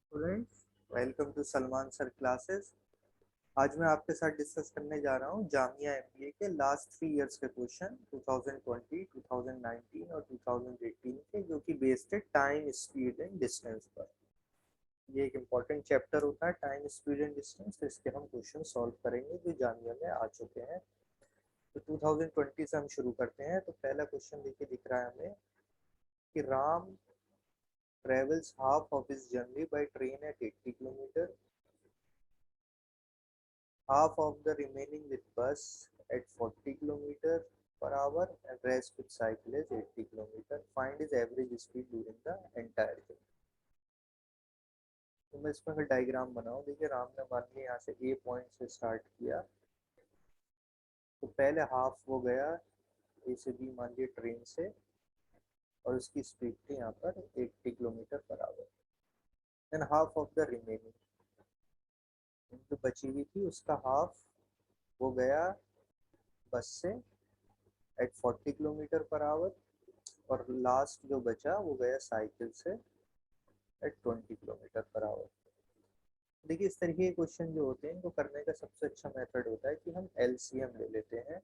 Students, welcome to Salman sir classes. आज मैं आपके साथ डिस्कस करने जा रहा हूँ जामिया एमबीए के लास्ट 3 इयर्स के क्वेश्चन 2020, 2019 और 2018 के, जो कि बेस्ड है टाइम, स्पीड एंड डिस्टेंस पर। ये एक इम्पॉर्टेंट चैप्टर होता है, टाइम, स्पीड एंड डिस्टेंस। तो इसके हम क्वेश्चन सॉल्व करेंगे जो जामिया में आ चुके हैं। तो 2020 से हम शुरू करते हैं। तो पहला क्वेश्चन देखिए, दिख रहा है हमें कि Ram travels half of his journey by train at 80 kilometer, half of the remaining with bus at 40 kilometer per hour, and rest with cycle is 80 kilometer. Find his average speed during the entire journey. तो मैं इसमें अगर diagram बनाऊं, देखिए राम ने मान लिया यहाँ से ए पॉइंट से स्टार्ट किया, तो पहले हाफ वो गया ए से बी मान लिया ट्रेन से, और उसकी स्पीड थी यहाँ पर 80 kilometre per our. Than half of the remaining, जो बची हुई थी उसका हाफ वो गया बस से एट 40 किलोमीटर पर आवर, और लास्ट जो बचा वो गया साइकिल से एट 20 किलोमीटर पर आवर। देखिए, इस तरीके के क्वेश्चन जो होते हैं इनको करने का सबसे अच्छा मेथड होता है कि हम एलसीएम ले लेते हैं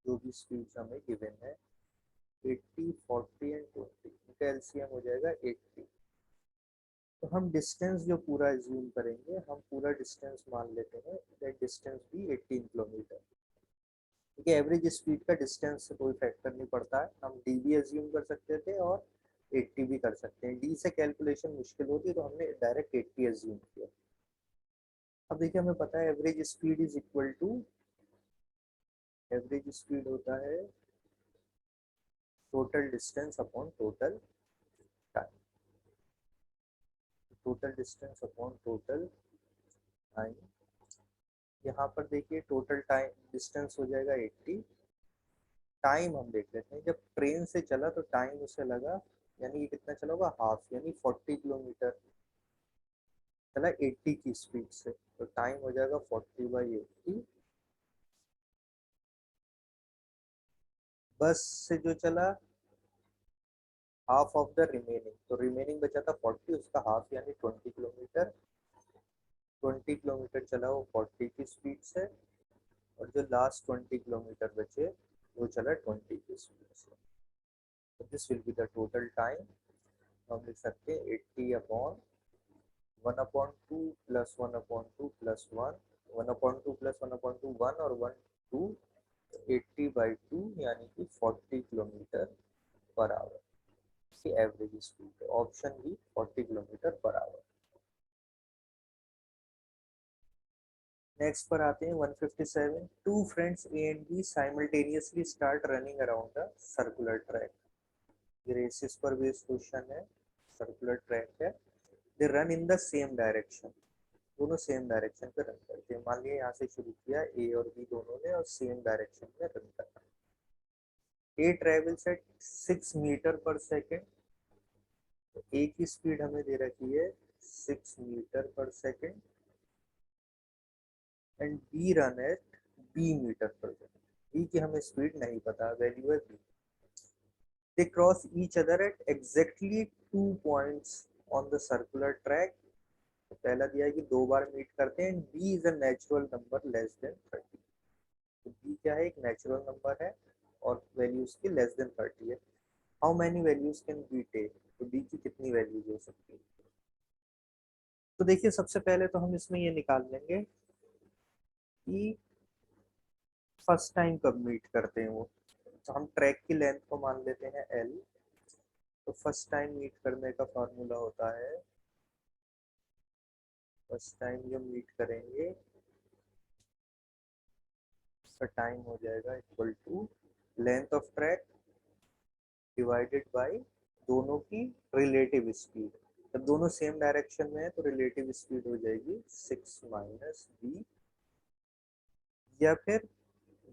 जो भी स्पीड हमें गिवन है, 80, 40 एंड 20। इनका एलसीएम हो जाएगा 80। तो हम डिस्टेंस जो पूरा एज्यूम करेंगे, हम पूरा डिस्टेंस मान लेते हैं, दैट डिस्टेंस भी 18 किलोमीटर। क्योंकि एवरेज स्पीड का डिस्टेंस से कोई फैक्टर नहीं पड़ता है, हम डी भी एज्यूम कर सकते थे और 80 भी कर सकते हैं। डी से कैलकुलेशन मुश्किल होती है तो हमने डायरेक्ट 80 एज्यूम किया। अब देखिए, हमें पता है average speed is equal to, average speed होता है total distance upon total time. Total distance upon total time, यहाँ पर देखिए टोटल टाइम डिस्टेंस हो जाएगा 80। टाइम हम देख लेते हैं, जब ट्रेन से चला तो टाइम उसे लगा, यानी ये कितना चला होगा, हाफ, यानी 40 किलोमीटर चला 80 की स्पीड से, तो टाइम हो जाएगा 40/80। बस से जो चला हाफ ऑफ द रिमेनिंग, तो रिमेनिंग बचा था 40, उसका हाफ यानी 20 किलोमीटर। 20 किलोमीटर चला वो 40 की स्पीड से, और जो लास्ट 20 किलोमीटर बचे वो चला 20 की स्पीड से। तो this will be the total time. हम लिख सकते हैं 80/1/2 प्लस 1/2 प्लस 1, 1/2 प्लस 1/2 1, और 1 2, 80/2 यानी कि 40 किलोमीटर पर आवर की एवरेज स्पीड है। Option B 40 kilometre per hour. Next पर आते हैं 157। Two friends A and B simultaneously start running around the circular track. ये रेसिस पर बेस्ड क्वेश्चन है, सर्कुलर ट्रैक है। They run in the same direction, दोनों same direction पे run करते हैं। मान लिया यहाँ से शुरू किया ए और बी दोनों ने, और सेम डायरेक्शन में रन करना। ए travels eight 6 metre per second, तो ए की स्पीड हमें दे रखी है 6 metre per second, and B run at B metre per second. B की हमें स्पीड नहीं पता, वैल्यू है B. They cross each other at exactly 2 points on the circular track. तो पहला दिया है कि 2 बार मीट करते हैं, B is a natural number less than 30। तो बी क्या है, एक नेचुरल नंबर है और वैल्यू उसकी लेस देन 30 है। How many values can be take, तो बी की कितनी वैल्यूज हो सकती है। तो देखिए, सबसे पहले तो हम इसमें ये निकाल लेंगे कि फर्स्ट टाइम कब मीट करते हैं वो। तो हम ट्रैक की लेंथ को मान लेते हैं एल। तो फर्स्ट टाइम मीट करने का फॉर्मूला होता है, फर्स्ट टाइम जो मीट करेंगे उसका टाइम हो जाएगा equal to length of track divided by दोनों की रिलेटिव स्पीड। जब दोनों सेम डायरेक्शन में है तो रिलेटिव स्पीड हो जाएगी 6 माइनस बी, या फिर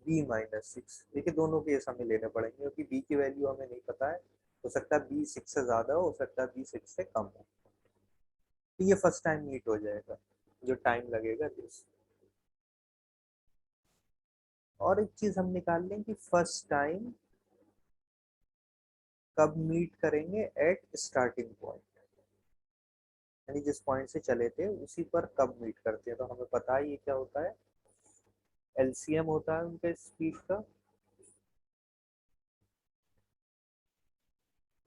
b-6। देखिए, दोनों केस हमें लेने पड़ेंगे क्योंकि b की वैल्यू हमें नहीं पता है। हो सकता है b 6 से ज्यादा हो सकता है b 6 से कम हो। तो ये फर्स्ट टाइम मीट हो जाएगा, जो टाइम लगेगा दिस। और एक चीज हम निकाल लें कि फर्स्ट टाइम कब मीट करेंगे, एट स्टार्टिंग पॉइंट। यानी जिस पॉइंट से चले थे उसी पर कब मीट करते हैं। तो हमें पता है ये क्या होता है, एलसीएम होता है उनके स्पीड का।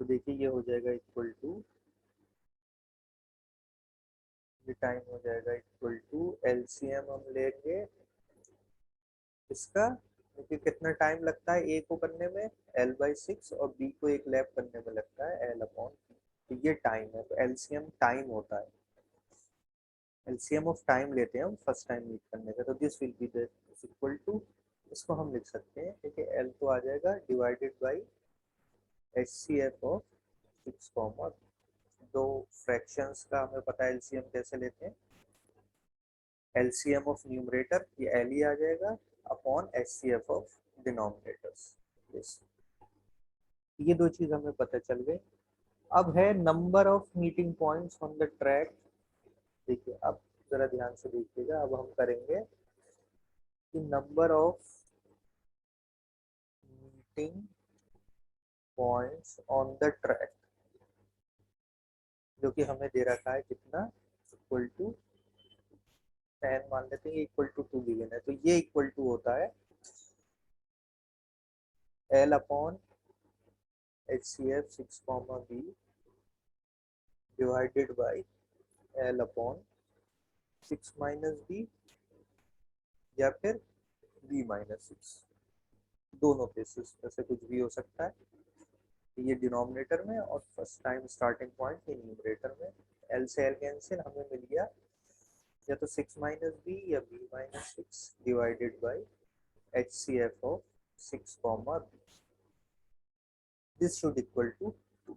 तो देखिए ये हो जाएगा इक्वल टू, ये टाइम हो जाएगा इक्वल टू एलसीएम हम लेंगे इसका, क्योंकि कितना टाइम लगता है ए को करने में, L/6, और बी को एक लैप करने में लगता है L/, तो ये टाइम है। तो एलसीएम टाइम होता है, एलसीएम ऑफ टाइम लेते हैं हम फर्स्ट टाइम मीट करने का। तो this will be this equal to, इसको हम लिख सकते हैं, ठीक है, एल तो आ जाएगा divided by H C F of 6, दो फ्रैक्शंस का हमें पता है एलसीएम कैसे लेते हैं, एलसीएम ऑफ न्यूमरेटर ये एल ही आ जाएगा upon H C F of denominators. Yes, ये दो चीज हमें पता चल गई। अब है number of meeting points on the track. देखिए अब जरा ध्यान से देखिएगा, अब हम करेंगे कि number of meeting points on the track, जो कि हमें दे रखा है कितना, इक्वल टू 10 मान लेते हैं, इक्वल टू 2 गिवन है। तो ये इक्वल टू होता है L upon H C F 6, divided by L upon 6 - B, या फिर b-6, दोनों केसेस में से कुछ भी हो सकता है। ये डिनोमिनेटर में और फर्स्ट टाइम स्टार्टिंग पॉइंट ये न्यूमरेटर में। एल से एल कैंसिल, हमें मिल गया या तो 6 - बी या b-6 divided by H C F of 6, this should equal to 2।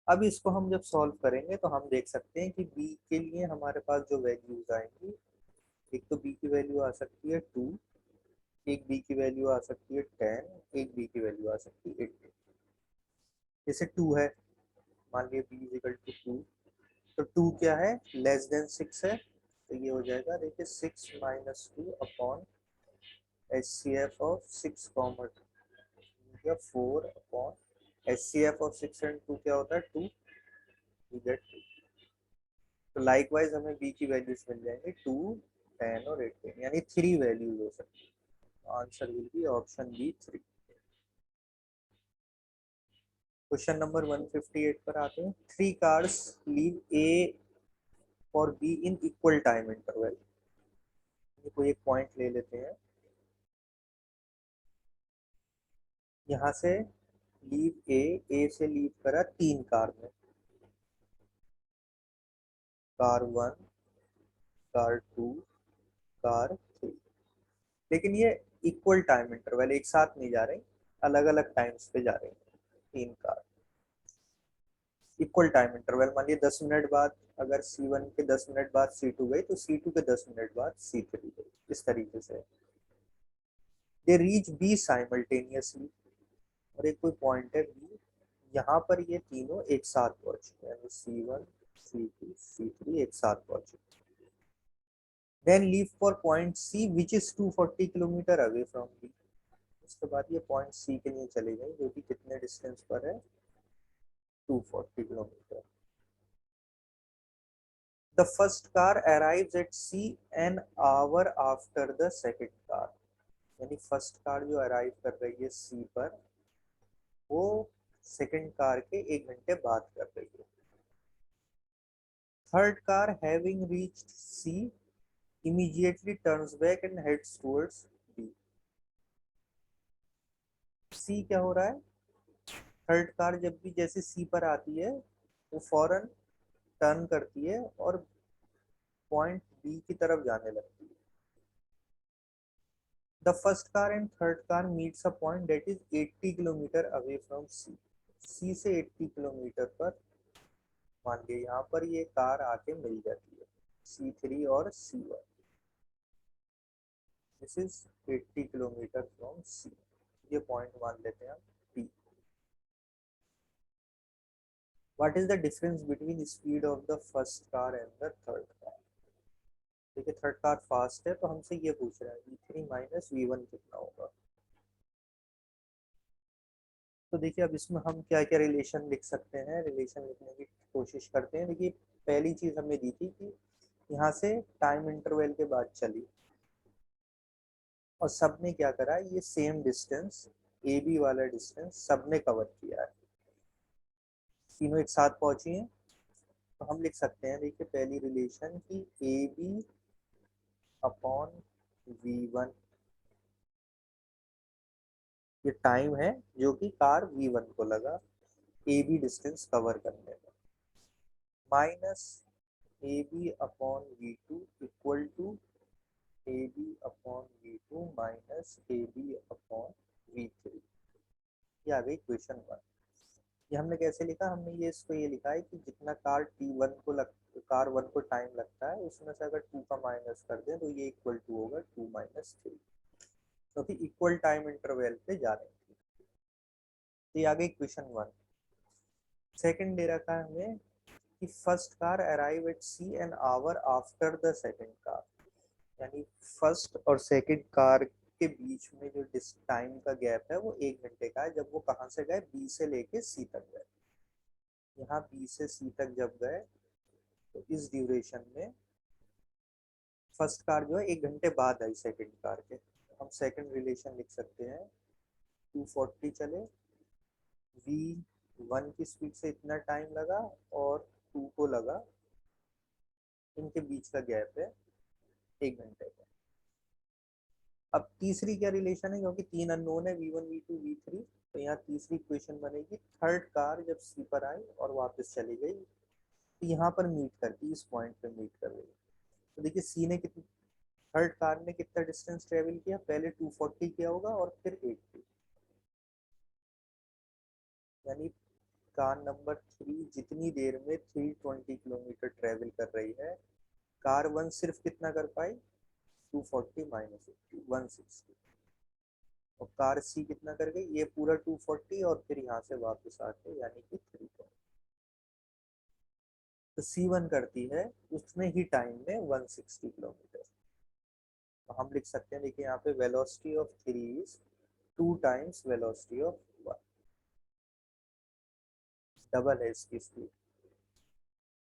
अब इसको हम जब सॉल्व करेंगे तो हम देख सकते हैं कि b के लिए हमारे पास जो वैल्यूज आएंगी, एक तो b की वैल्यू आ सकती है 2, एक b की वैल्यू आ सकती है 10, एक b की वैल्यू आ सकती है 18। जैसे 2 है, मान लिया b इज इक्वल टू 2, तो 2 क्या है, लेस देन 6 है, तो ये हो जाएगा देखिए 6 - 2 upon H C F of 6, या 4 upon H C F of 6 and 2 क्या होता है 2, यू गेट 2। तो लाइकवाइज हमें b की वैल्यूज मिल जाएंगे 2, 10 और 18, यानी 3 वैल्यूज हो सकती है। Answer will be option B 3। Question number 158 पर आते हैं। 3 कार्स लीव ए और B in equal time interval. कोई एक पॉइंट ले लेते हैं, यहाँ से लीव ए से लीव करा 3 कार में, कार 1, कार 2, कार 3, लेकिन ये इक्वल टाइम इंटरवल, एक साथ नहीं जा रहे, अलग अलग टाइम्स पे जा रहे हैं 3 कार। इक्वल टाइम इंटरवल मान लिया 10 मिनट बाद, अगर C1 के 10 मिनट बाद C2 गई तो C2 के 10 मिनट बाद C3 गई, इस तरीके से। दे रीच बी साइमल्टेनियसली, और एक कोई पॉइंट है बी, यहाँ पर ये तीनों एक साथ पहुंच चुके हैं, C1, C2, C3 एक साथ पहुंचे। Then leave for point C which is 240 kilometre away from B. उसके बाद ये पॉइंट सी के लिए चले गए, जो कि कितने डिस्टेंस पर है, 240 kilometre. The first car arrives at C an hour after the second car, यानी फर्स्ट कार जो अराइव कर रही है सी पर, वो सेकंड कार के 1 घंटे बाद कर रही है। Third car having reached C immediately turns back and heads towards B. C क्या हो रहा है, थर्ड कार जब भी जैसे C पर आती है वो फौरन टर्न करती है और पॉइंट B की तरफ जाने लगती है। The first car and third car meets a point that is 80 kilometre away from C। C से 80 किलोमीटर पर मान लिया यहाँ पर ये कार आके मिल जाती है, C3 और C1, this is 80 kilometre from C। ये पॉइंट मान लेते हैं हम P। What is the difference between the speed of the first car and the third car? देखिए थर्ड कार फास्ट है तो हमसे ये पूछ रहा है V3 - V1 कितना होगा। तो देखिए अब इसमें हम क्या क्या रिलेशन लिख सकते हैं, रिलेशन लिखने की कोशिश करते हैं। देखिए पहली चीज हमें दी थी कि यहाँ से टाइम इंटरवल के बाद चली और सबने क्या करा, ये सेम डिस्टेंस ए बी वाला डिस्टेंस सबने कवर किया है, तीनों एक साथ पहुंची हैं। तो हम लिख सकते हैं, देखिए पहली रिलेशन की ए बी अपॉन V1, ये टाइम है जो कि कार V1 को लगा ए बी डिस्टेंस कवर करने में, minus A B upon V2 equal to A B upon V2 minus A B upon V3। ये आ गई क्वेश्चन 1। ये हमने कैसे लिखा, हमने ये इसको ये लिखा है कि जितना कार वन को टाइम लगता है उसमें से अगर 2 का माइनस कर दें तो ये इक्वल टू होगा 2 माइनस 3, क्योंकि इक्वल टाइम इंटरवल पे जा रहे हैं। तो ये आ गई क्वेश्चन 1। सेकंड दे रखा है हमें कि first car arrive at C an hour after the second car, यानी फर्स्ट और सेकंड कार के बीच में जो टाइम का गैप है वो 1 घंटे का है, जब वो कहाँ से गए, बी से लेके सी तक गए। यहाँ बी से सी तक जब गए तो इस ड्यूरेशन में फर्स्ट कार जो है 1 घंटे बाद आई सेकंड कार के, तो हम सेकंड रिलेशन लिख सकते हैं 240 चले, V1 की स्पीड से इतना टाइम लगा और 2 को लगा, इनके बीच का गैप है 1 घंटे का। अब तीसरी क्या रिलेशन है, क्योंकि 3 अननोन है V1 V2 V3, तो यहाँ तीसरी इक्वेशन बनेगी थर्ड कार जब सी पर आई और वापस चली गई तो यहाँ पर मीट करती, इस पॉइंट पे मीट कर रही। तो देखिए सी ने कितनी, थर्ड कार ने कितना डिस्टेंस ट्रेवल किया, पहले 240 किया होगा और फिर 80, यानी कार नंबर 3 जितनी देर में 320 किलोमीटर ट्रेवल कर रही है, कार 1 सिर्फ कितना कर पाई, 240 माइनस 80 160, और कार सी कितना कर गई, ये पूरा 240 और फिर यहाँ से वापस आके यानी कि 320। तो C1 करती है उतने ही टाइम में 160 किलोमीटर। तो हम लिख सकते हैं, देखिए यहाँ पे velocity of 3 is 2 times velocity of 1, double है इसकी स्पीड।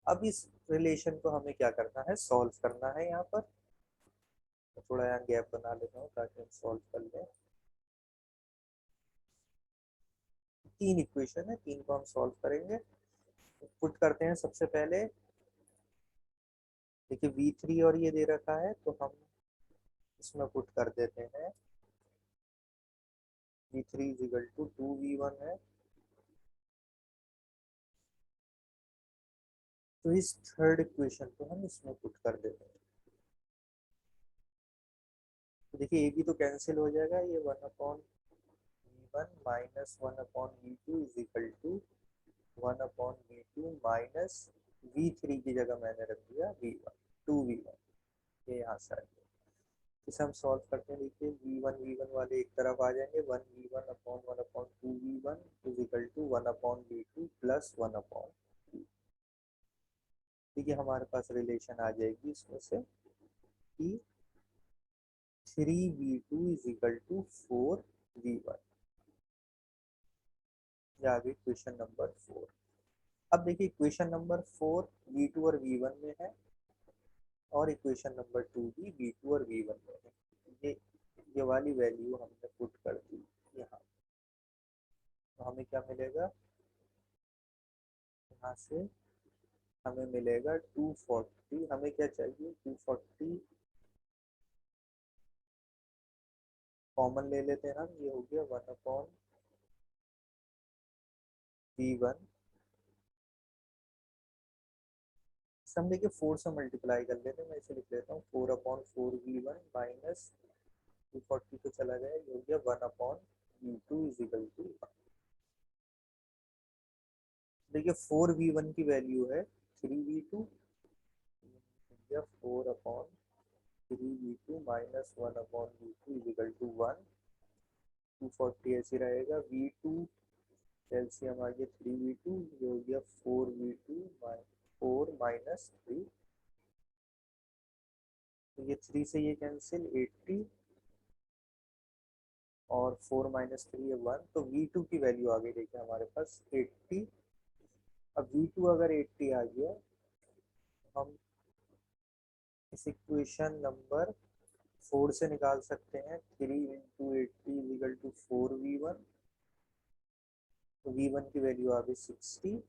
अब इस रिलेशन को हमें क्या करना है, सॉल्व करना है। यहाँ पर तो थोड़ा यहाँ गैप बना लेता हूँ ताकि हम सॉल्व कर लें। 3 इक्वेशन है, 3 को हम सॉल्व करेंगे। पुट करते हैं सबसे पहले, देखिए V3 और ये दे रखा है तो हम इसमें पुट कर देते हैं, V3 is equal to 2V1 है, तो इस थर्ड इक्वेशन को हम इसमें पुट कर देते हैं। तो देखिए ए बी तो कैंसिल हो जाएगा, ये 1/V1 minus 1/V2 is equal to 1/V2 minus V3 की जगह मैंने रख दिया V1 2V1, ये यहाँ से आ गया। इसे हम सॉल्व करते हैं, देखिए V1 वाले एक तरफ आ जाएंगे, 1V1/1/2V1 is equal to 1/V2 plus 1/2। देखिए हमारे पास रिलेशन आ जाएगी इसमें से कि 3V2 is equal to 4V1। ये आ गई क्वेश्चन नंबर 4। अब देखिए क्वेश्चन नंबर 4 V2 और V1 में है और इक्वेशन नंबर 2 भी V2 और V1 में है। ये वाली वैल्यू हमने पुट कर दी यहाँ, तो हमें क्या मिलेगा, यहाँ से हमें मिलेगा 240, हमें क्या चाहिए 240 कॉमन ले लेते हैं हम, ये हो गया 1/V1। सम देखिए 4 से मल्टीप्लाई कर लेते हैं, मैं इसे लिख लेता हूँ 4/4V1 माइनस 240 तो चला गया, ये हो गया 1/V2 इज इक्वल टू 1। देखिए 4V1 की वैल्यू है 3V2, या 4/3V2 minus 1/V2 is equal to 1। 240 ऐसे रहेगा, V2 कैल्शियम आ गया 3V2, ये हो गया 4V2 4 माइनस 3, तो ये 3 से ये कैंसिल 80 और 4 माइनस 3 है 1, तो V2 की वैल्यू आ गई देखिए हमारे पास 80। अब V2 अगर 80 आ गया हम इस इक्वेशन नंबर 4 से निकाल सकते हैं। 3 × 80 इक्वल टू 4v1। तो v1 की वैल्यू आ गई 60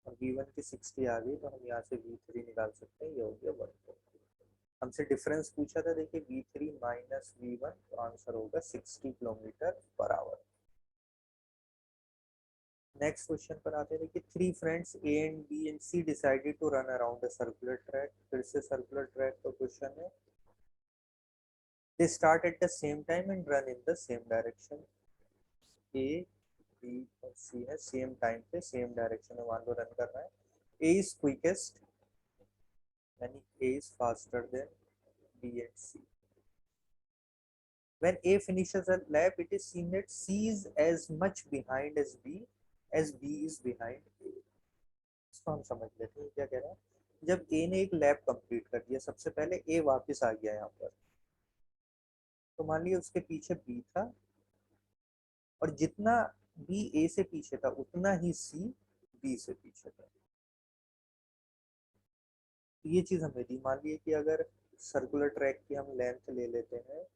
और v1 की 60 आ गई, तो हम यहाँ से v3 निकाल सकते हैं। ये हो गया 140। हमसे डिफरेंस पूछा था, देखिए v3 माइनस v1, तो आंसर होगा 60 kilometre per hour. Next question पर आते हैं। देखिए 3 friends A and B and C decided to run around a circular track. फिर से सर्कुलर ट्रैक का क्वेश्चन है। They start at the same time and run in the same direction. A B और C है, same time पे same direction में मान लो run कर रहा है। ए इज क्विकेस्ट, यानी A is faster than B and C. When A finishes a lap, it is seen that C is as much behind as B is behind A. इसको हम समझ लेते हैं क्या कह रहा है। जब A ने एक लैप कंप्लीट कर दिया, सबसे पहले A वापस आ गया यहाँ पर, तो मान लिया उसके पीछे B था, और जितना B A से पीछे था उतना ही C B से पीछे था। तो ये चीज हमें दी। मान लिया कि अगर सर्कुलर ट्रैक की हम लेंथ ले लेते हैं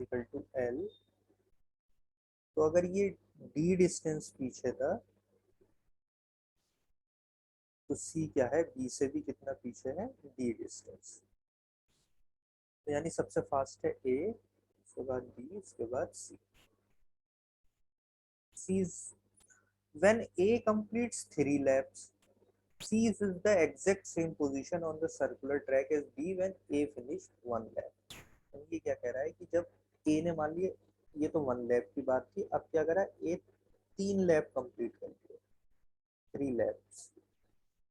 इक्वल टू L, तो अगर ये D डिस्टेंस पीछे था, तो C क्या है, B से भी कितना पीछे है, D डिस्टेंस। तो यानी सबसे फास्ट है A, उसके बाद B, उसके बाद C। C is when A completes 3 laps, C is in the exact same position on the circular track as B when A finished 1 lap। ये क्या कह रहा है कि जब A ने मान लिया, ये तो 1 लैप की बात थी, अब क्या करा, A 3 लैप कंप्लीट कर दिए, 3 लैप्स।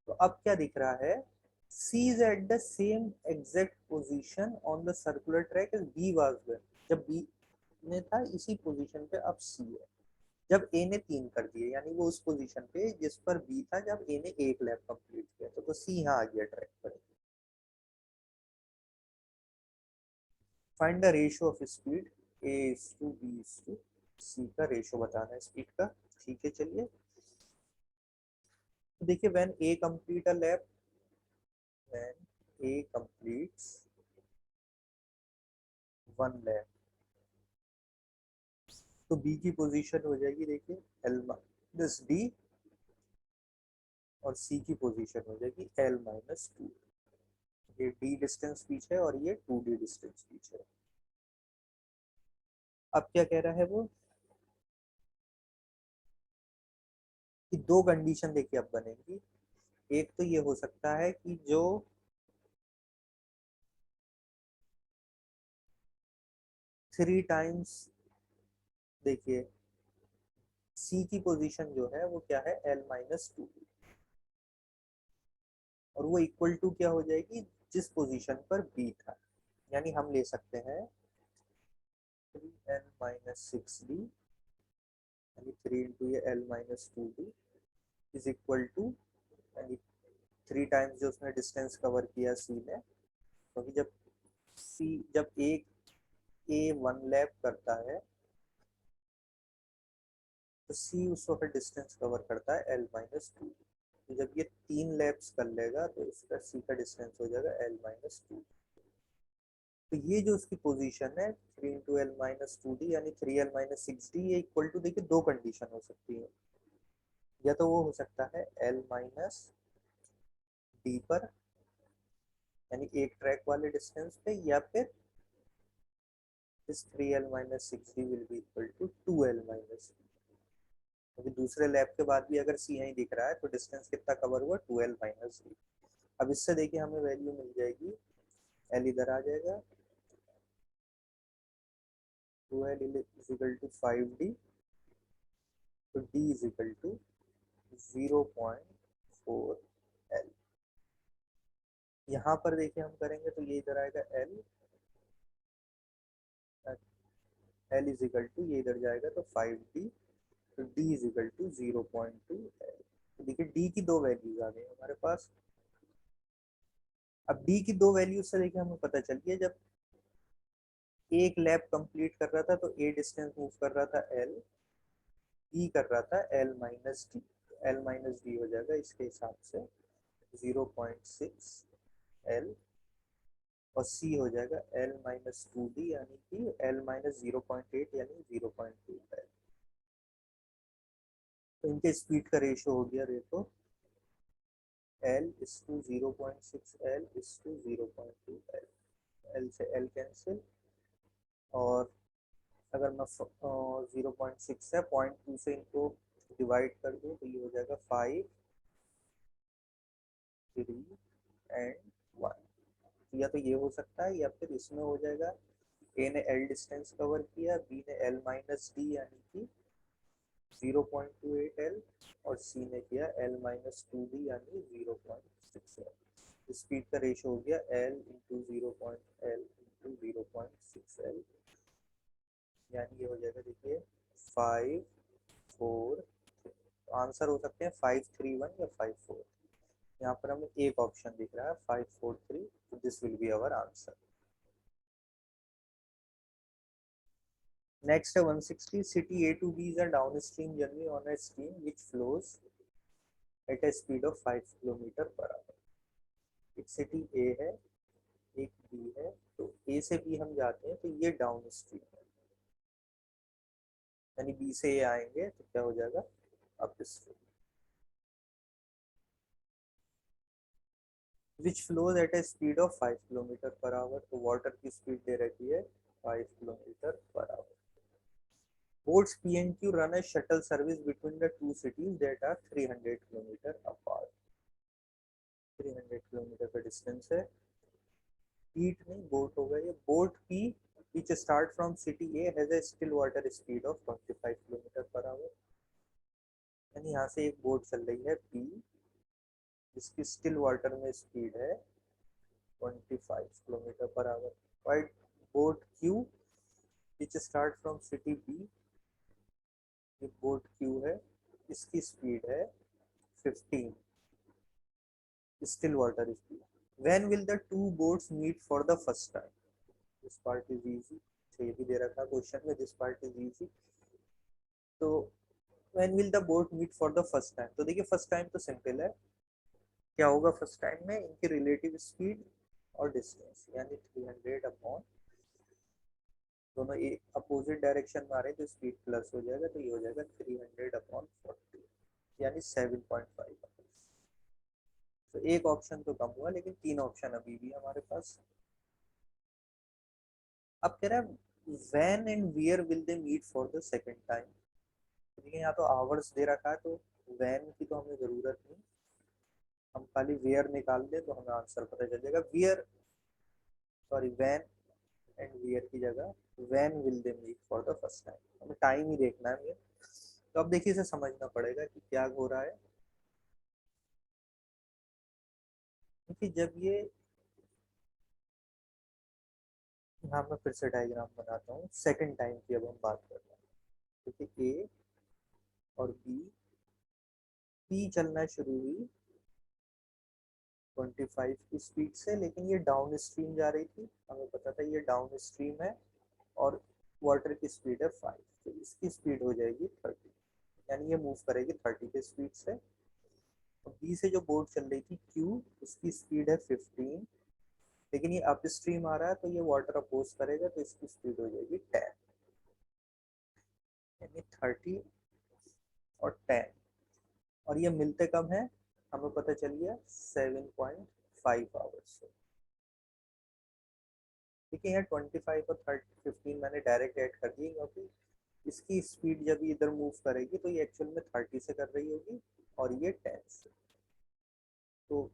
तो अब क्या दिख रहा है, C is at the same exact position on the circular track as B was there। जब B ने था इसी पोजीशन पे अब C है। जब A ने 3 कर दिए, यानी वो उस पोजीशन पे जिस पर B था जब A ने 1 लैप कंप्लीट किया, तो C यहाँ आ गया ट्रैक पर। Find the ratio of speed A is to B is to C का रेशियो बताना है स्पीड का। ठीक है, चलिए। तो देखिए when A complete a lap, when A completes 1 lap, तो B की पोजीशन हो जाएगी, देखिए L माइनस D, और C की पोजीशन हो जाएगी L माइनस 2। ये D डिस्टेंस पीछे और ये 2D डिस्टेंस पीछे। अब क्या कह रहा है वो, कि 2 कंडीशन देखिए अब बनेगी। एक तो ये हो सकता है कि जो 3 टाइम्स, देखिए C की पोजीशन जो है वो क्या है, L माइनस 2, और वो इक्वल टू क्या हो जाएगी, जिस पोजीशन पर B था। यानी हम ले सकते हैं 3L माइनस 6D, यानी 3 इंटू ये L minus 2D is equal to, यानी 3 टाइम्स जो उसने डिस्टेंस कवर किया C ने, क्योंकि जब एक A 1 लैप करता है, तो C उस वक्त डिस्टेंस कवर करता है L माइनस 2। तो जब ये 3 लैप्स कर लेगा, तो इसका C का डिस्टेंस हो जाएगा L माइनस 2। तो ये जो उसकी पोजीशन है 3 इंटू L माइनस 2D, यानी 3L माइनस 6D, ये इक्वल टू, देखिए 2 कंडीशन हो सकती है। या तो वो हो सकता है L माइनस D पर, यानी एक ट्रैक वाले डिस्टेंस पे, या फिर this 3L minus 6D will be equal to 2L minus, क्योंकि दूसरे लैप के बाद भी अगर C यहीं दिख रहा है तो डिस्टेंस कितना कवर हुआ, 2L minus D। अब इससे देखिए हमें वैल्यू मिल जाएगी, L इधर आ जाएगा, 2L is equal to 5D, तो D is equal to 0.4L। यहाँ पर देखिए हम करेंगे तो ये इधर आएगा L, L is equal to, ये इधर जाएगा तो 5D, तो D is equal to 0.2L। तो देखिए D की 2 वैल्यूज आ गई हमारे पास। अब D की 2 वैल्यूज से देखिए हमें पता चल गया, जब एक लैप कंप्लीट कर रहा था तो A डिस्टेंस मूव कर रहा था L, B कर रहा था L minus D। L minus D हो जाएगा इसके हिसाब से 0.6 L और C हो जाएगा L माइनस 2D यानी कि L माइनस 0.8 यानी 0.2 L। तो इनके स्पीड का रेशियो हो गया देखो L इस टू 0.6 L इस टू 0.2 L। L से L कैंसिल और अगर मैं 0.6 है 0.2 से इनको डिवाइड कर दूँ तो ये हो जाएगा 5, 3 एंड 1। या तो ये हो सकता है या फिर इसमें हो जाएगा ए ने एल डिस्टेंस कवर किया, बी ने एल माइनस डी यानी कि 0.28 एल और सी ने किया एल माइनस 2 डी यानी 0.6 एल। स्पीड का रेशियो हो गया L into 0.L into 0.6 L यानी ये हो जाएगा देखिए 5, 4। आंसर हो सकते हैं 531 या 54। यहाँ पर हमें एक ऑप्शन दिख रहा है 543, तो this will be our answer. Next है 160 city A to B is a downstream journey on a stream which flows at a speed of 5 kilometre per our. एक सिटी A है एक B है, तो A से B हम जाते हैं तो ये डाउन स्ट्रीम है, यानी B से A आएंगे तो क्या हो जाएगा upstream. Which flows at a speed of 5 kilometre per hour, तो वाटर की स्पीड दे रखी है 5 kilometre per hour. Boats P and Q run a shuttle service between the two cities that are 300 kilometre apart। 300 kilometre का distance है। ईट नहीं boat होगा ये। Boat P which start from city A has a still water speed of 25 kilometre per hour. यानी यहाँ से एक boat चल रही है पी जिसकी स्टिल वाटर में स्पीड है 25 kilometre per our. White boat Q which start from city B, ये बोट क्यू है इसकी स्पीड है 15 still water speed. When will the two boats meet for the first time? This part is easy। तो ये भी दे रखा है question में, this part is easy। तो when will the boat meet for the first time, तो देखिए first time तो सिंपल है, क्या होगा फर्स्ट टाइम में इनकी रिलेटिव स्पीड और डिस्टेंस यानी 300 अपॉन दोनों एक अपोजिट डायरेक्शन में आ रहे हैं तो स्पीड प्लस हो जाएगा, तो ये हो जाएगा 300 अपॉन 40 यानी 7.5। तो एक ऑप्शन तो कम हुआ लेकिन तीन ऑप्शन अभी भी हमारे पास। अब कह रहा है when and where will they meet for the second time. देखिए यहाँ तो आवर्स दे रखा है तो व्हेन की तो हमें जरूरत नहीं, हम खाली वेयर निकाल दें तो हमें आंसर पता चल जाएगा। Where sorry when and where की जगह when will they meet for the first time, हमें टाइम ही देखना है मेन। तो अब देखिए इसे समझना पड़ेगा कि क्या हो रहा है। क्योंकि जब ये यहाँ मैं फिर से डायग्राम बनाता हूँ सेकंड टाइम की, अब हम बात कर रहे हैं क्योंकि ए और बी, पी चलना शुरू हुई 25 की स्पीड से, लेकिन ये डाउन स्ट्रीम जा रही थी, हमें पता था ये डाउन स्ट्रीम है और वाटर की स्पीड है 5, तो इसकी स्पीड हो जाएगी 30, यानी ये मूव करेगी 30 की स्पीड से। बी से जो बोट चल रही थी क्यू उसकी स्पीड है 15, लेकिन ये अप स्ट्रीम आ रहा है तो ये वाटर अपोज करेगा तो इसकी स्पीड हो जाएगी 10, यानी 30 और 10, और ये मिलते कब है हमें पता चल गया 7.5 आवर्स से। ठीक है, यहाँ 25 और 15 मैंने डायरेक्ट ऐड कर दी क्योंकि इसकी स्पीड जब इधर मूव करेगी तो ये एक्चुअल में 30 से कर रही होगी और ये 10 से, तो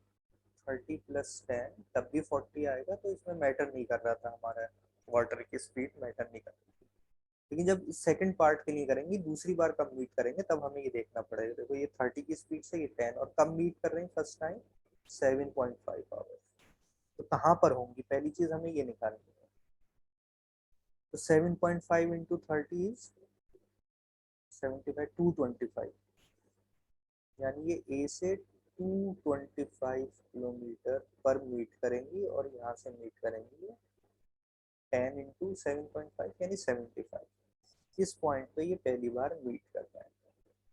30 प्लस 10 तब भी 40 आएगा, तो इसमें मैटर नहीं कर रहा था हमारा वाटर की स्पीड मैटर नहीं कर रही थी। लेकिन जब सेकंड पार्ट के लिए करेंगे दूसरी बार कब मीट करेंगे तब हमें ये देखना पड़ेगा। देखो ये 30 की स्पीड से ये 10 और कब मीट कर रहे हैं फर्स्ट टाइम 7.5 आवर्स, तो कहाँ पर होंगी पहली चीज हमें ये निकालनी है। तो 7.5 इंटू 30 इज 75, 225, यानी ये ए से 225 किलोमीटर पर मीट करेंगी और यहाँ से मीट करेंगी 10 इंटू 7.5 यानी 75। इस पॉइंट पे ये पहली बार मीट करता है।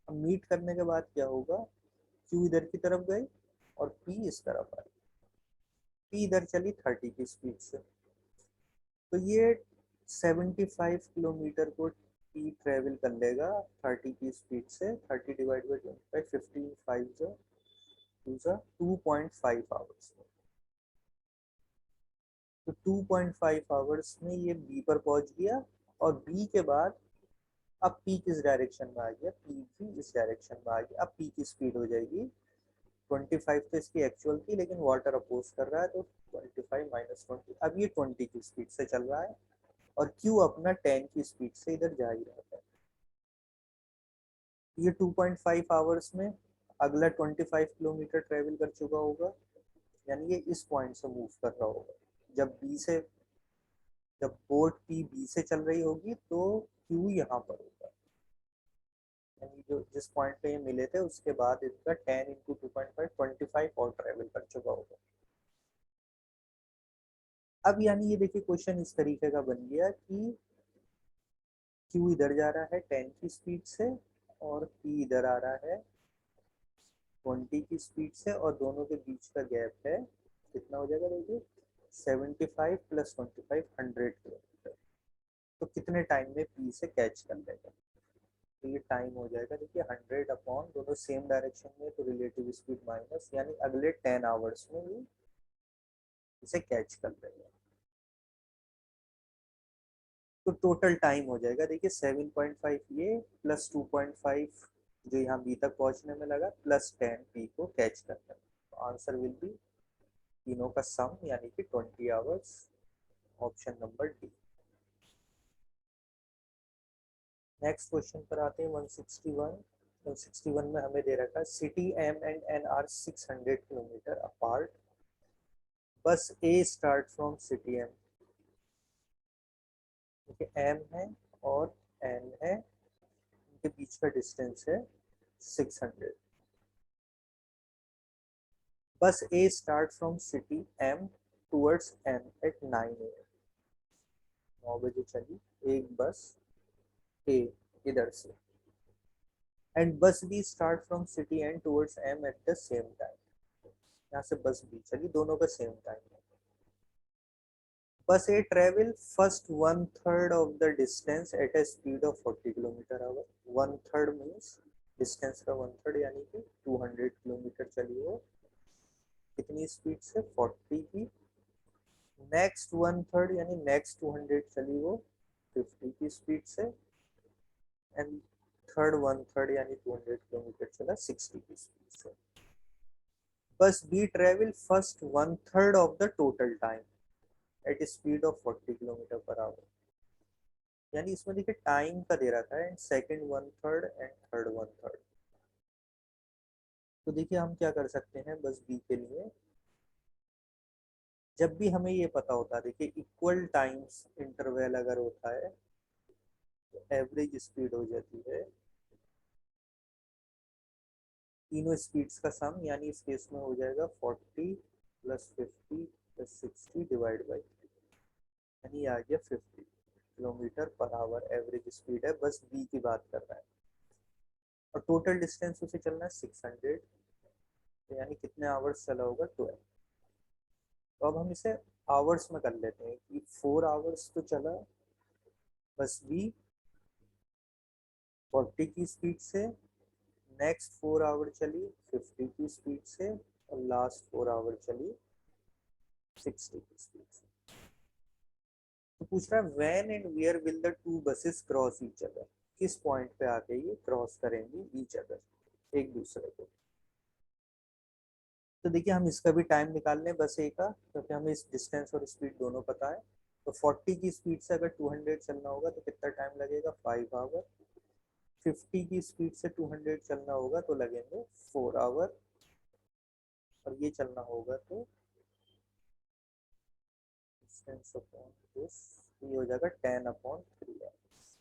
अब मीट करने के बाद क्या होगा, क्यू इधर की तरफ गई और पी इस तरफ आई, पी इधर चली 30 की स्पीड से, तो ये 75 किलोमीटर को पी ट्रेवल कर लेगा 30 की स्पीड से। 30 डिवाइड बाई 25, 15 5 जो 2.5 आवर्स में। तो 2.5 आवर्स में ये बी पर पहुंच गया, और बी के बाद अब पी किस डायरेक्शन में आ गया, पी भी इस डायरेक्शन में आ गया। अब पी की स्पीड हो जाएगी 25, तो इसकी एक्चुअल थी, लेकिन वाटर अपोज कर रहा है तो 25 माइनस 20, अब ये 20 की स्पीड से चल रहा है, और क्यू अपना 10 की स्पीड से इधर जा ही रहा है। ये 2.5 आवर्स में अगला 25 किलोमीटर ट्रेवल कर चुका होगा, यानी ये इस पॉइंट से मूव कर रहा होगा। जब बी से जब बोट पी बी से चल रही होगी तो क्यू यहाँ पर होगा, यानी जो जिस पॉइंट पे ये मिले थे उसके बाद इसका 10 इंटू 2.5 25 और ट्रेवल कर चुका होगा। अब यानी ये देखिए क्वेश्चन इस तरीके का बन गया कि क्यू इधर जा रहा है 10 की स्पीड से, और पी इधर आ रहा है 20 की स्पीड से, और दोनों के बीच का गैप है कितना हो जाएगा देखिए 75 प्लस 25 100 किलोमीटर। तो कितने टाइम में पी से कैच कर लेगा, तो ये टाइम हो जाएगा देखिए 100 अपॉन, दोनों सेम डायरेक्शन में तो रिलेटिव स्पीड माइनस, यानी अगले 10 आवर्स में ये इसे कैच कर लेगा। तो टोटल टाइम हो जाएगा देखिए 7.5 ये प्लस 2.5 जो यहाँ बी तक पहुंचने में लगा, प्लस 10 पी को कैच करने में। तो आंसर विल बी तीनों का सम, यानी कि 20 hours, option number D. Next question पर आते हैं 161। 161 में हमें दे रखा है city M and N are 600 kilometre apart, bus A start from city M, देखिए एम है और एन है, इनके बीच का डिस्टेंस है 600। Bus A start from city M towards M at 9 AM, 9 बजे चली एक बस ए इधर से, and bus B start from city N towards M at the same time, यहाँ से बस बी चली, दोनों का सेम टाइम है। Bus A travel first 1/3 of the distance at a speed of 40 kilometre hour. 1/3 means distance का 1/3, यानी कि 200 kilometre चली हो, कितनी स्पीड से 40 की। नेक्स्ट 1/3 यानी नेक्स्ट 200 चली वो 50 की स्पीड से, एंड थर्ड 1/3 यानी 200 किलोमीटर चला 60 की स्पीड से। Bus B travel first 1/3 of the total time at speed of 40 kilometre per hour, यानी इसमें देखिए टाइम का दे रखा है, एंड सेकंड 1/3 एंड थर्ड 1/3। तो देखिए हम क्या कर सकते हैं बस बी के लिए, जब भी हमें ये पता होता है देखिए इक्वल टाइम्स इंटरवल अगर होता है तो एवरेज स्पीड हो जाती है तीनों स्पीड्स का सम, यानी इस केस में हो जाएगा 40 प्लस 50 प्लस 60 डिवाइड बाई, यानी आ गया 50 kilometre per our average speed है, बस बी की बात कर रहा है। और टोटल डिस्टेंस उसे चलना है 600, तो यानी कितने आवर्स चला होगा 12। तो अब हम इसे आवर्स में कर लेते हैं कि 4 आवर्स तो चला बस बी 40 की स्पीड से, नेक्स्ट 4 आवर चली 50 की स्पीड से, और लास्ट 4 आवर चली 60 की स्पीड से। तो पूछ रहा है when and where will the two buses cross each other, किस पॉइंट पे आके ये क्रॉस करेंगी ईच अदर, एक दूसरे को। तो देखिए हम इसका भी टाइम निकाल लें बस ए का, क्योंकि हमें इस डिस्टेंस और स्पीड दोनों पता है। तो 40 की स्पीड से अगर 200 चलना होगा तो कितना टाइम लगेगा 5 आवर। 50 की स्पीड से 200 चलना होगा तो लगेंगे 4 आवर, और ये चलना होगा तो डिस्टेंस अपॉन दिस, ये हो जाएगा 10/3 आवर्स।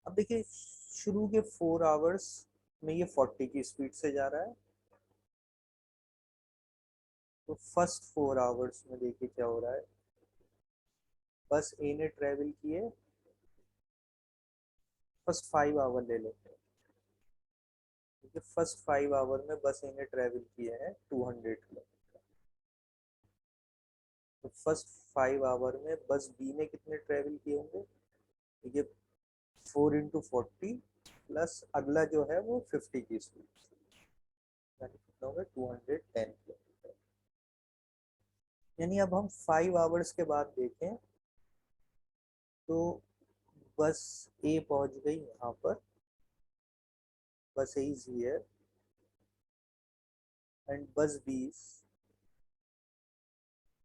अब देखिए शुरू के 4 आवर्स में ये 40 की स्पीड से जा रहा है, तो फर्स्ट 4 आवर्स में देखिए क्या हो रहा है, बस ए ने ट्रेवल किए, फर्स्ट 5 आवर ले लेते हैं, कि फर्स्ट 5 आवर में बस ए ने ट्रेवल किए हैं 200 किलोमीटर। तो फर्स्ट 5 आवर में बस बी ने कितने ट्रेवल किए होंगे, ये 4 × 40 प्लस अगला जो है वो 50 की स्पीड, यानी कितना होगा 210 किलोमीटर। यानी अब हम 5 आवर्स के बाद देखें तो बस ए पहुंच गई यहाँ पर, बस ए is here and bus B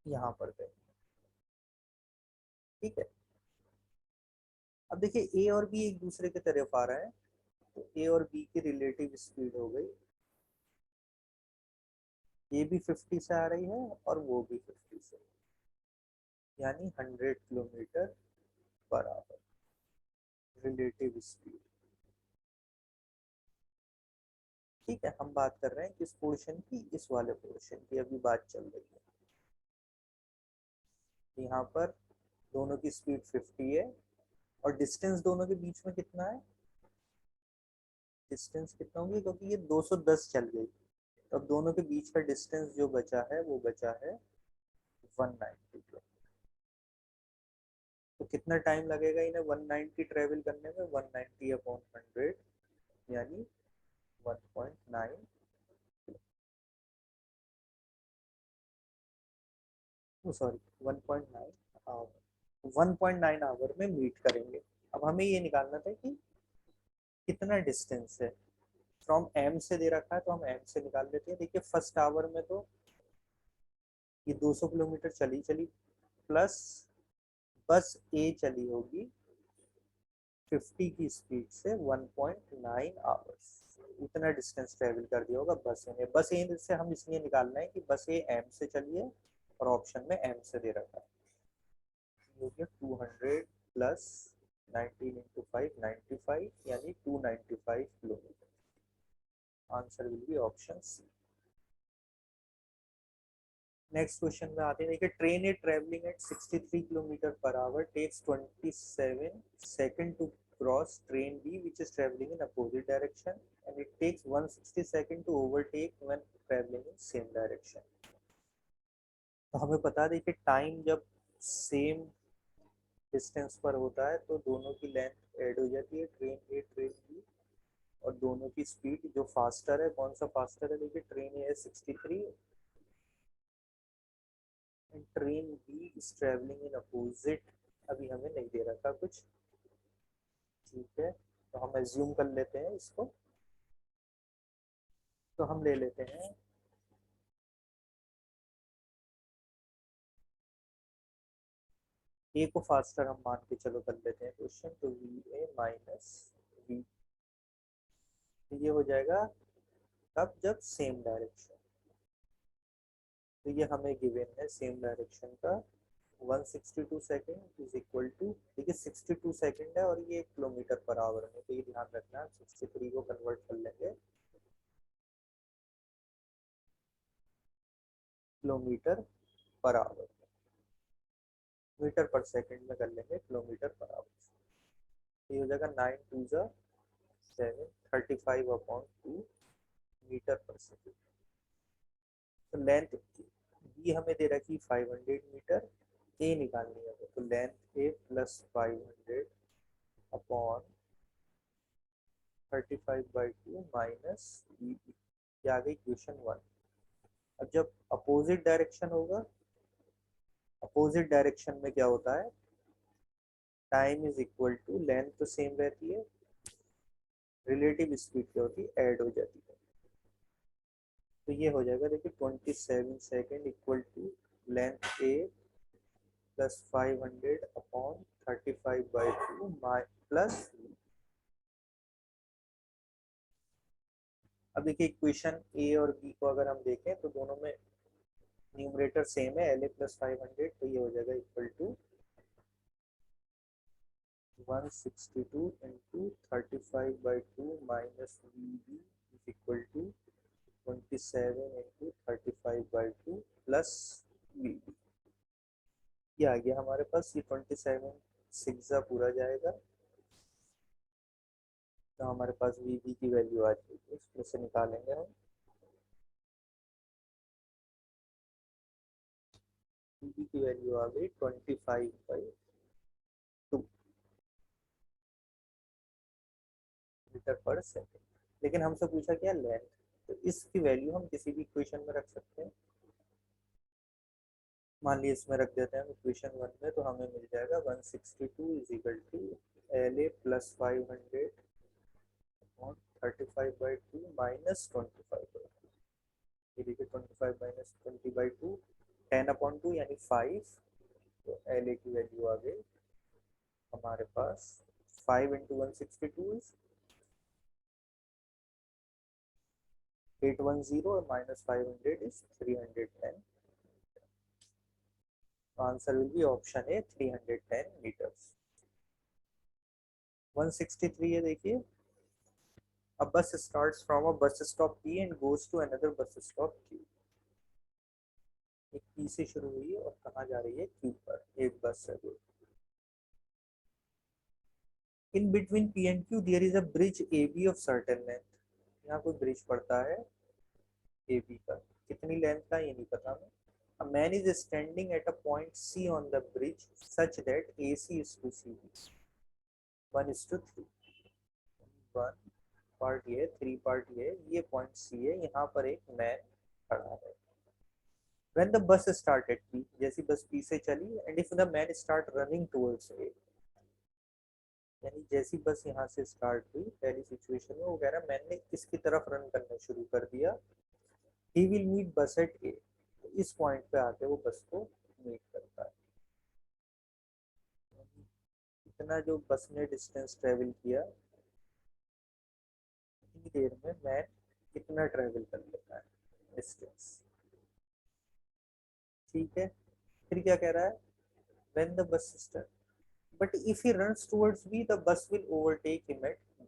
यहाँ पर गई। ठीक है, अब देखिए ए और बी एक दूसरे की तरफ आ रहे हैं, तो ए और बी की रिलेटिव स्पीड हो गई, ये भी 50 से आ रही है और वो भी 50 से, यानी 100 kilometre per our relative speed. ठीक है, हम बात कर रहे हैं किस पोर्शन की, इस वाले पोर्शन की अभी बात चल रही है। यहाँ पर दोनों की स्पीड 50 है और डिस्टेंस दोनों के बीच में कितना है, डिस्टेंस कितना होगी, क्योंकि ये 210 चल गई, तो अब दोनों के बीच का डिस्टेंस जो बचा है वो बचा है 190 किलोमीटर। तो कितना टाइम लगेगा इन्हें 190 ट्रेवल करने में, 190/100 यानी 1.9, सॉरी 1.9 आवर, 1.9 आवर में मीट करेंगे। अब हमें ये निकालना था कि कितना डिस्टेंस है, फ्रॉम एम से दे रखा है तो हम एम से निकाल लेते हैं। देखिए फर्स्ट आवर में तो ये 200 किलोमीटर चली चली, प्लस बस ए चली होगी 50 की स्पीड से 1.9 आवर्स, इतना डिस्टेंस ट्रेवल कर दिया होगा बस ए ने। बस ए से हम इसलिए निकालना है कि बस ए एम से चलिए और ऑप्शन में एम से दे रखा है, हो गया 200 प्लस 19 × 5 95, यानी 295 kilometre. Answer will be option C. Next question में आते हैं, देखिए train is travelling at 63 kilometre per hour, takes 27 second to cross train B which is travelling in opposite direction and it takes 160 second to overtake when travelling in same direction. तो हमें पता है देखिए time जब same distance पर होता है तो दोनों की लेंथ ऐड हो जाती है, ट्रेन ए ट्रेन बी, और दोनों की स्पीड जो फास्टर है, कौन सा फास्टर है, देखिए ट्रेन ए है 63 and train B is travelling in opposite, अभी हमें नहीं दे रखा कुछ। ठीक है, तो हम एज्यूम कर लेते हैं इसको, तो हम ले लेते हैं ए को फास्टर हम मान के चलो कर लेते हैं क्वेश्चन, तो वी ए माइनस वी, ये हो जाएगा तब जब सेम डायरेक्शन, तो ये हमें गिवन है सेम डायरेक्शन का 162 सेकेंड इज इक्वल टू, देखिए 62 सेकेंड है और ये किलोमीटर पर आवर में, तो ये ध्यान रखना, 63 को कन्वर्ट कर लेंगे किलोमीटर पर आवर, मीटर पर सेकंड में कर लेंगे किलोमीटर पर आवर। ये हो जाएगा 9 × 2 = 7, 35/2 मीटर पर सेकंड। तो लेंथ बी हमें दे रखी 500 मीटर, ए निकालनी है तो length A plus 500 upon 35/2 minus B, ये आ गई क्वेश्चन 1। अब जब अपोजिट डायरेक्शन होगा, अपोजिट डायरेक्शन में क्या होता है, time is equal to, length तो सेम रहती है, रिलेटिव स्पीड क्या होती है, ऐड हो जाती है, तो ये हो जाएगा देखिए 27 second equal to length A plus 500 upon 35/2 plus. अब देखिए इक्वेशन ए और बी को अगर हम देखें तो दोनों में न्यूमरेटर सेम है, एल ए प्लस 500, तो ये हो जाएगा equal to 162 into 35/2 minus V B is equal to 27 into 35/2 plus V B. ये आ गया हमारे पास, ये 27 सिक्स पूरा जाएगा, तो हमारे पास वी बी की वैल्यू आ जाएगी इसमें से निकालेंगे हम। पीबी की वैल्यू आ गई 25/2 मीटर पर सेकेंड। लेकिन हमसे पूछा क्या, लेंथ। तो इसकी वैल्यू हम किसी भी इक्वेशन में रख सकते हैं। मान लीजिए इसमें रख देते हैं हम इक्वेशन 1 में, तो हमें मिल जाएगा 162 is equal to LA plus 500 upon 35/2 minus 25/2। ये देखिए 25 माइनस 20/2 10/2 यानी 5। तो LA की वैल्यू आ गई हमारे पास 5 इंटू 162 इज 810 और minus 500 is 310। Answer will be option A 310 metres. 163 है देखिए, a bus starts from a bus stop P and goes to another bus stop Q। एक P से शुरू हुई है और कहाँ जा रही है, Q पर। एक बस है वो। In between P and Q there is a bridge AB of certain length। यहाँ कोई ब्रिज पड़ता है AB का, कितनी लेंथ का ये नहीं पता हमें। A man is standing at a point C on the bridge such that AC is to CB 1:3। 1 part ये, 3 पार्ट ये पॉइंट C है, यहाँ पर एक मैन खड़ा है। When the bus started P, जैसी बस P से चली, and if the man start running towards A, यानी जैसी बस यहाँ से स्टार्ट हुई पहली सिचुएशन में, वो कह रहा है मैंने इसकी तरफ रन करना शुरू कर दिया। He will meet bus at A, तो इस पॉइंट पे आके वो बस को मीट करता है। इतना जो बस ने डिस्टेंस ट्रेवल किया, इतनी देर में मैन कितना ट्रेवल कर लेता है डिस्टेंस। ठीक है, फिर क्या कह रहा है, when the bus start, but if he runs towards B, the bus will overtake him at B।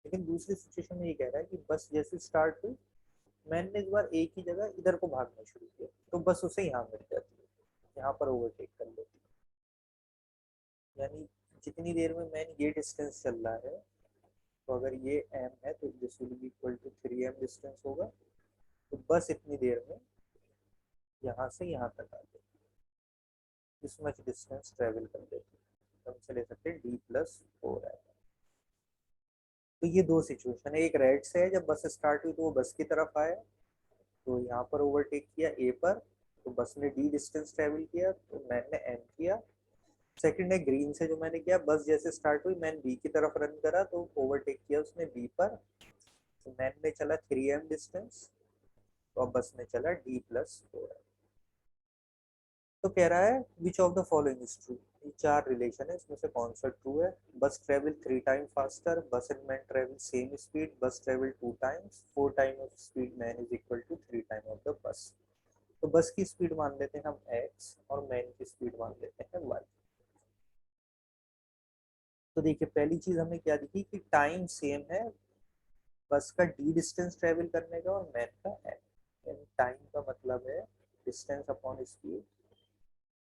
लेकिन दूसरी सिचुएशन में ये कह रहा है कि बस जैसे स्टार्ट हुई, मैंने एक बार एक ही जगह इधर को भागना शुरू किया, तो बस उसे यहाँ मिल जाती है, यहाँ पर ओवरटेक कर लेती है। यानी जितनी देर में मैंने ये डिस्टेंस चल रहा है, तो अगर ये m है तो this will be equal to 3m distance होगा। तो बस इतनी देर में यहाँ से यहाँ तक आ गई, इस मच डिस्टेंस ट्रेवल कर लेती है। तो हम चले सकते हैं D+4 है। तो ये दो सिचुएशन है, एक रेड से है, जब बस स्टार्ट हुई तो वो बस की तरफ आया, तो यहाँ पर ओवरटेक किया ए पर, तो बस ने डी डिस्टेंस ट्रेवल किया, तो मैंने एम किया। सेकंड है ग्रीन से, जो मैंने किया, बस जैसे स्टार्ट हुई मैंने बी की तरफ रन करा, तो ओवरटेक किया उसने बी पर, तो मैंने चला 3m डिस्टेंस, तो अब बस ने चला D+4। तो कह रहा है which of the following is true. ये चार रिलेशन है, इसमें से कौन सा ट्रू है। Bus travel 3 time faster, bus and man travel same speed, bus travel 2 times, 4 time of speed man is equal to 3 time of the bus. तो बस की स्पीड मान लेते हैं हम x और मैन की स्पीड मान लेते हैं y। तो देखिए पहली चीज हमने क्या देखी कि टाइम सेम है बस का d डिस्टेंस ट्रेवल करने का और मैन का m। टाइम का मतलब है डिस्टेंस अपॉन स्पीड।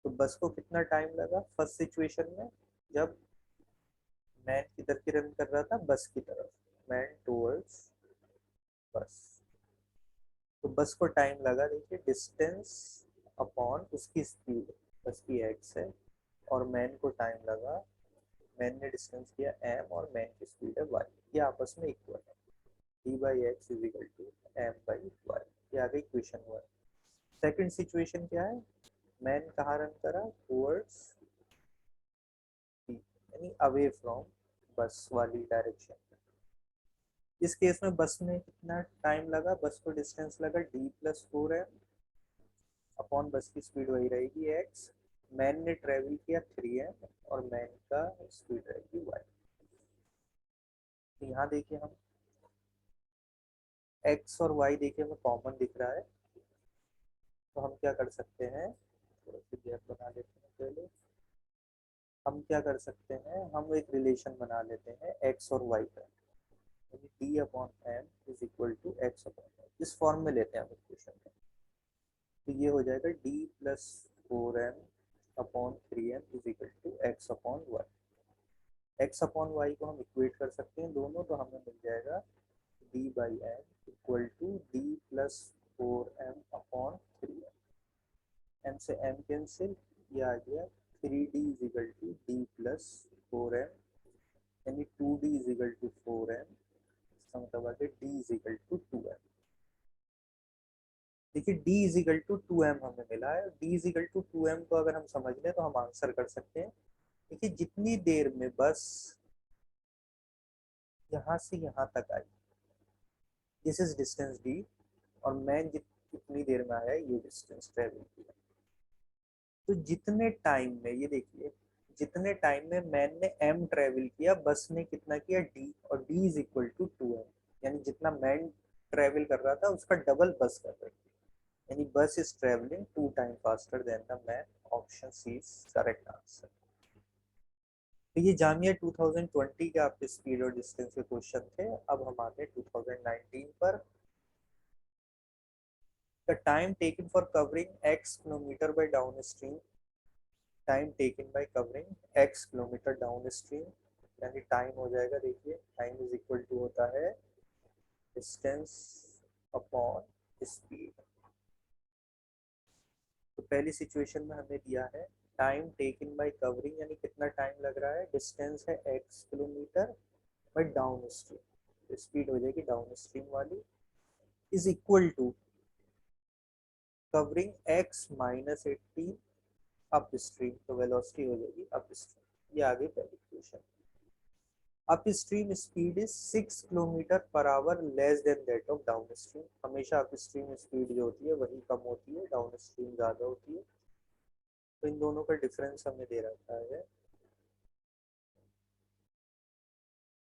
तो बस को कितना टाइम लगा फर्स्ट सिचुएशन में, जब मैन किधर की रन कर रहा था, बस की तरफ, मैन टूवर्ड्स बस। तो बस को टाइम लगा, देखिए डिस्टेंस अपॉन उसकी स्पीड, बस की x है, और मैन को टाइम लगा, मैन ने डिस्टेंस किया m और मैन की स्पीड है y। ये आपस में इक्वल है, d/x is equal to m/y। ये आ गई इक्वेशन 1। सेकंड सिचुएशन क्या है, मैन कहाँ रन करा, टूवर्ड्स b, यानी अवे फ्रॉम बस वाली डायरेक्शन। इस केस में बस में कितना टाइम लगा, बस को डिस्टेंस लगा D+4m अपॉन बस की स्पीड वही रहेगी x। मैन ने ट्रेवल किया 3m और मैन का स्पीड रहेगी y। तो यहाँ देखिए हम x और y देखिए हमें कॉमन दिख रहा है, तो हम क्या कर सकते हैं, थोड़ा सा गैप बना लेते हैं पहले। हम क्या कर सकते हैं, हम एक रिलेशन बना लेते हैं x और y का, D/m is equal to x/y। इस फॉर्म में लेते हैं हम इक्वेशन में, तो ये हो जाएगा D+4m upon 3m is equal to x/y। x/y को हम इक्वेट कर सकते हैं दोनों, तो हमें मिल जाएगा d by n equal to d plus 4m upon 3m। m से m कैंसिल, ये आ गया 3d is equal to d plus 4m, यानी 2d is equal to 4m, इसका मतलब आ गया d is equal to 2m। देखिए d is equal to 2m हमें मिला है, d is equal to 2m को अगर हम समझ लें तो हम आंसर कर सकते हैं। देखिए जितनी देर में बस यहाँ से यहाँ तक आई, दिस इज डिस्टेंस d, और मैं कितनी देर में आया ये डिस्टेंस ट्रेवल किया। तो जितने टाइम में, ये देखिए जितने टाइम में मैंने m ट्रेवल किया, बस ने कितना किया d, और d is equal to 2m, यानी जितना मैन ट्रेवल कर रहा था उसका डबल बस कर रही थी, यानी bus is travelling 2 time faster than the man. Option C is correct answer. तो ये जामिया 2020 के आपके स्पीड और डिस्टेंस के क्वेश्चन थे। अब हम आते हैं 2019 पर। The time taken for covering x kilometre by down stream, time taken by covering x kilometre down stream, यानी टाइम हो जाएगा, देखिए टाइम इज इक्वल टू होता है डिस्टेंस अपॉन स्पीड। तो पहली सिचुएशन में हमें दिया है टाइम टेकन बाय कवरिंग, यानी कितना टाइम लग रहा है, डिस्टेंस है x kilometre by downstream, speed हो जाएगी डाउन स्ट्रीम वाली, is equal to covering x minus 18 upstream, तो वेलोसिटी हो जाएगी अप स्ट्रीम। ये आगे पहली equation. Upstream speed is 6 kilometre per hour less than that of downstream, हमेशा अप स्ट्रीम स्पीड जो होती है वही कम होती है, डाउन स्ट्रीम ज्यादा होती है। तो इन दोनों का डिफरेंस हमें दे रखा है,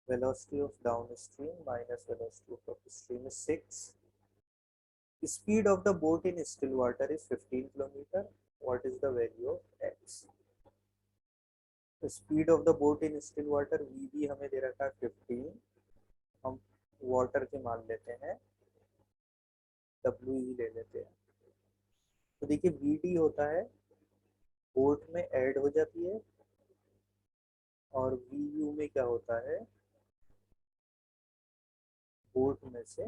velocity of downstream minus velocity of upstream is 6. Speed of the boat in still water is 15 kilometer. What is the value of x? The speed of the boat in still water vb हमें दे रखा है 15, हम water के मान लेते हैं, w ही ले लेते हैं। तो देखिए vd होता है बोट में ऐड हो जाती है, और vu में क्या होता है, बोट में से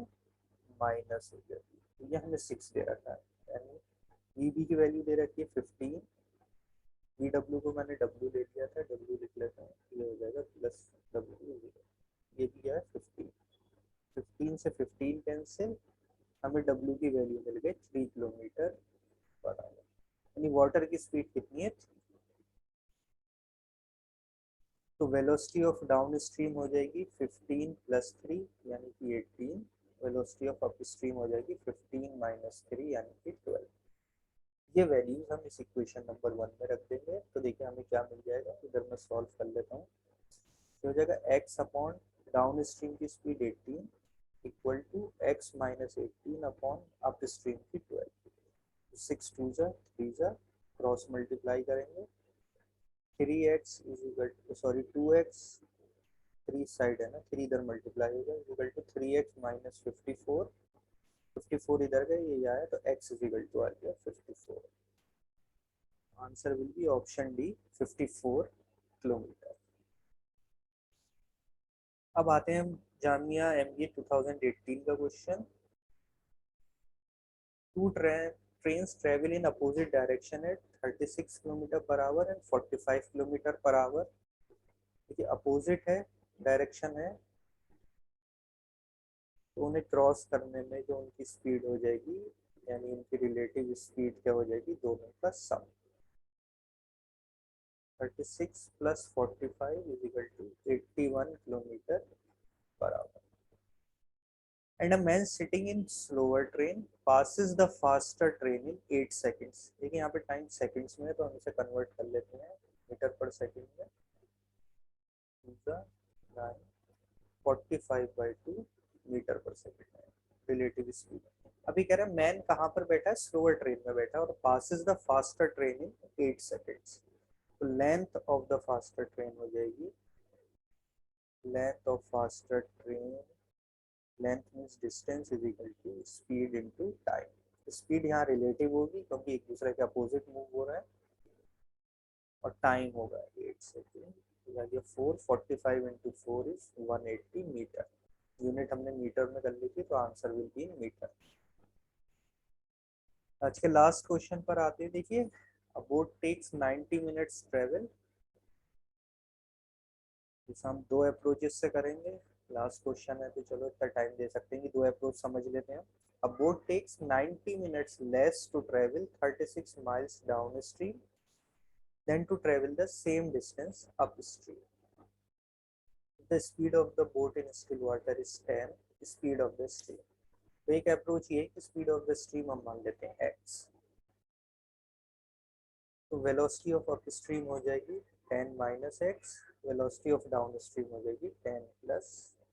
माइनस हो जाती है। तो ये हमें 6 दे रखा है, यानी vb की वैल्यू दे रखी है 15, वी डब्ल्यू को मैंने डब्ल्यू ले लिया था, डब्ल्यू लिख लेता हूँ, ये हो जाएगा प्लस डब्ल्यू, ये भी है 15, 15 से 15 कैंसिल, हमें डब्ल्यू की वैल्यू मिल गई 3 किलोमीटर पर आवर, यानी वाटर की स्पीड कितनी है। तो वेलोसिटी ऑफ डाउन स्ट्रीम हो जाएगी 15 प्लस 3 यानी कि 18, वेलोसिटी ऑफ अप स्ट्रीम हो जाएगी 15 माइनस 3 यानी कि 12। ये वैल्यूज हम इस इक्वेशन नंबर 1 में रख देंगे। तो देखिए हमें क्या मिल जाएगा, इधर मैं सॉल्व कर लेता हूँ। तो हो जाएगा x अपॉन डाउन स्ट्रीम की speed 18 equal to x minus 18 upon upstream की 12। 6 टू जा 3 जा, क्रॉस मल्टीप्लाई करेंगे, 3x is equal to, sorry 2x, 3 side है ना, 3 इधर मल्टीप्लाई हो जाए, इक्वल टू 3x माइनस 54, 54 इधर गए, ये आया, तो x इज इक्वल टू आ गया 54। Answer will be option D 54 kilometre. अब आते हैं हम जामिया एमबीए 2018 का question. Two trains travel in opposite direction at 36 kilometre per hour and 45 kilometre per hour. देखिए अपोजिट है, डायरेक्शन है, तो उन्हें क्रॉस करने में जो उनकी स्पीड हो जाएगी, यानी उनकी रिलेटिव स्पीड क्या हो जाएगी, दोनों का सम। 36 प्लस 45 is equal to 81 kilometre per hour. And a man sitting in slower train passes the faster train in 8 seconds। देखिए यहाँ पे टाइम सेकंड्स में है, तो हम इसे कन्वर्ट कर लेते हैं मीटर पर सेकंड में। 45/2 मीटर पर सेकंड है रिलेटिव स्पीड। अभी कह रहे हैं मैन कहाँ पर बैठा है, स्लोअर ट्रेन में बैठा है, और passes the faster train in 8 seconds. तो length of the faster train हो जाएगी, length of faster train, length means distance is equal to speed into time. Speed यहाँ रिलेटिव होगी क्योंकि एक दूसरे के अपोजिट मूव हो रहा है, और टाइम होगा 8 second, 4 45 into 4 is 180 metre. Unit हमने मीटर में कर ली थी, तो answer will be in metre. आज के लास्ट क्वेश्चन पर आते हैं। देखिए, a boat takes 90 minutes travel. इस हम दो अप्रोचेस से करेंगे। लास्ट क्वेश्चन है तो चलो इतना टाइम दे सकते हैं कि दो अप्रोच समझ लेते हैं। A boat takes 90 minutes less to travel 36 miles downstream than to travel the same distance upstream. The speed of the boat in still water is 10 speed of the stream. तो एक approach ये है कि speed of the stream हम मान लेते हैं x, तो वेलोसिटी ऑफ अप स्ट्रीम हो जाएगी 10 minus x, velocity of down stream हो जाएगी 10 प्लस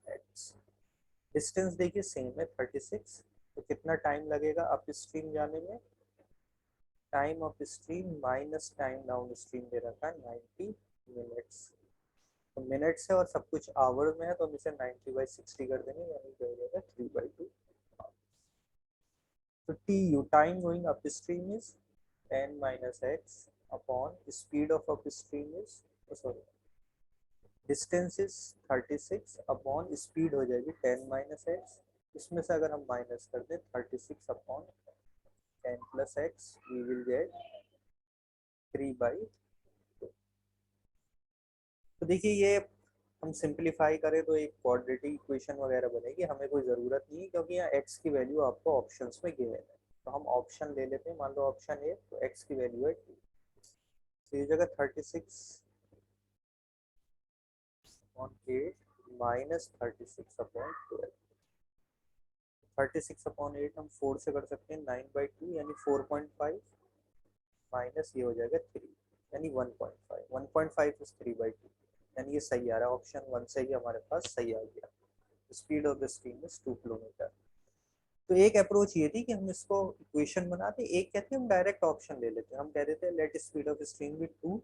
एक्स। डिस्टेंस देखिए सेम है 36, तो कितना टाइम लगेगा अप स्ट्रीम जाने में? Time of stream minus time downstream दे रखा है 90 मिनट्स। तो मिनट्स है और सब कुछ आवर में है, तो हम इसे 90/60 कर देंगे, यानी क्या हो जाएगा 3/2। तो T U time going up stream is 10 minus x upon speed of up stream is, sorry, distance is 36 upon speed हो जाएगी 10 माइनस एक्स। इसमें से अगर हम माइनस कर दें 36 upon 10 plus X, we will get 3/2। तो देखिए ये हम सिंप्लीफाई करें तो एक क्वाड्रेटिक इक्वेशन वगैरह बनेगी, हमें कोई ज़रूरत नहीं है क्योंकि यहाँ x की वैल्यू आपको ऑप्शंस में गिवन है। तो हम ऑप्शन ले लेते हैं, मान लो ऑप्शन ए, तो x की वैल्यू है 2, तो ये जगह 36 अपॉन 8 माइनस 36 अपॉन 12। 36 अपॉन 8 हम 4 से कर सकते हैं, 9/2 यानी 4.5 माइनस ये हो जाएगा 3 यानी 1.5। 1.5 इज 3/2, यानी ये सही आ रहा है, ऑप्शन 1 से ही हमारे पास सही आ गया। Speed of the stream is 2 kilometre. तो एक अप्रोच ये थी कि हम इसको इक्वेशन बनाते, एक कहते हैं हम डायरेक्ट ऑप्शन ले लेते हैं, हम कह देते हैं let speed of stream be 2,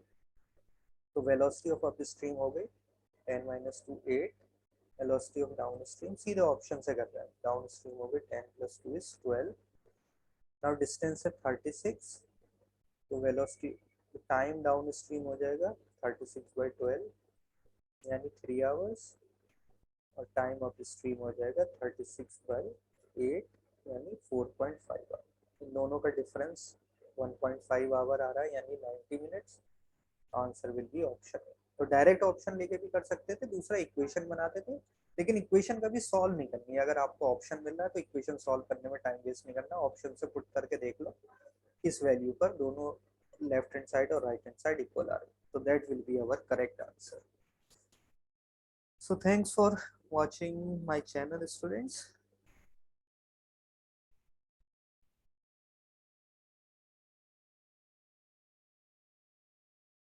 तो वेलोसिटी ऑफ अप स्ट्रीम हो गई 10 minus 2 8, velocity of downstream सीधे ऑप्शन से कर रहे हैं, डाउन स्ट्रीम हो गई 10 प्लस 2 इज 12। नाउ डिस्टेंस है 36, तो वेलोसिटी, तो टाइम डाउन स्ट्रीम हो जाएगा 36/12 यानी 3 आवर्स, और टाइम ऑफ स्ट्रीम हो जाएगा 36/8 यानी 4.5 आवर। इन दोनों का डिफरेंस 1.5 आवर आ रहा है यानी 90 minutes. Answer will be option ए। तो डायरेक्ट ऑप्शन लेके भी कर सकते थे, दूसरा इक्वेशन बनाते थे, लेकिन इक्वेशन कभी सॉल्व नहीं करनी है। अगर आपको ऑप्शन मिल रहा है तो इक्वेशन सॉल्व करने में टाइम वेस्ट नहीं करना, ऑप्शन से पुट करके देख लो किस वैल्यू पर दोनों लेफ्ट हैंड साइड और राइट हैंड साइड इक्वल आ रही है, तो that will be our correct answer. So thanks for watching my channel, students.